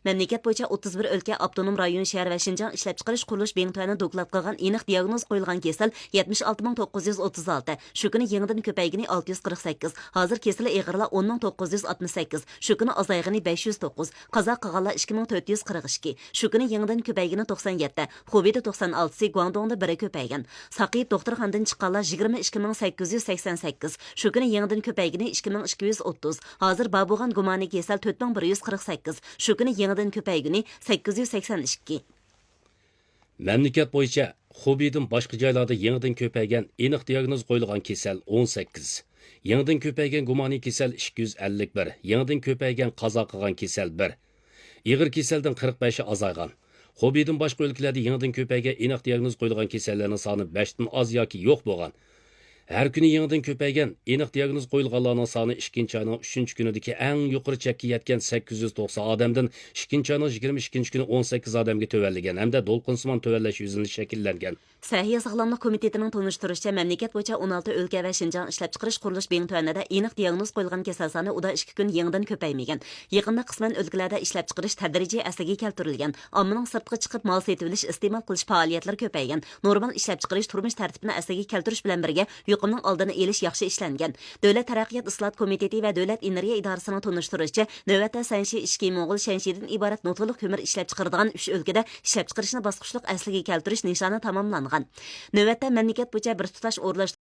Memleket bo'yicha 31 өлkə, avtonom rayon, şəhər və Şinjan ishlab chiqarish qurilish bentüəni doklad qilgan aniq diagnoz qo'yilgan kasal 76936. Shu kuni yangidan ko'paygani 648. Hozir kasali ig'irlar 10968. Shu kuni azaygani 509. Qazo qilganlar 2442. Shu kuni yangidan ko'paygani 97. Xubeyda 96, Guangdongda 1 ko'paygan. Saqiyib doktorxonadan chiqqanlar 22888. Shu kuni yangidan ko'paygani 2230. Hozir babugan gumani kasal 4148. Shu kuni yangidan ko'paygani 882. Memleket bo'yicha Xubeydan boshqa joylarda yangidan ko'paygan aniq diagnoz qo'yilgan kasal 18. Yangidan ko'paygan gumani kasal 251. Yangidan ko'paygan qazo qilgan kasal 1. Ig'ir kasaldan 45 azaygan. Xubeydan boshqa o'lkalarda yangidan ko'paygan aniq diagnoz qo'yilgan kasallarning soni 5 dan oz yoki yo'q bo'lgan. Her kuni yangidan ko'paygan aniq diagnoz qo'yilganlarning soni 2-oyning 3-kunidagi eng yuqori chekka yetgan 890 odamdan 2-oyning 22 kuni 18 odamga tövelligen hamda dolqinsimon tövellash yuzini shakllangan. Səhiyyə Sağlamlıq Komitetining tunishtirishicha, mamlakat bo'yicha 16 o'lka va Şinjan ishlab chiqarish qurilish bentüənində aniq diagnoz qo'yilgan kasal soni uda 2 kun yangidan ko'paymagan. Yaqinda qisman o'lkalarda ishlab chiqarish tadrijiy asliga keltirilgan. Ommaning sirtqa chiqib mol setilish, iste'mol qilish faoliyatlari ko'paygan. Normal ishlab chiqarish turmush tartibini asliga keltirish bilan birga yuqumning oldini olish yaxshi ishlangan. Davlat taraqqiyot islohot komiteti va davlat energiya idorasining tunishtirishicha, navbatda Sanshi, Ishki, Mo'g'ul, Shanshidan iborat notliq ko'mir ishlab chiqaradigan 3 o'lkada ishlab chiqarishni bosqichliq asliga keltirish nishoni tamomlangan. Navbatda mamlakat bo'yicha bir tutash o'rlash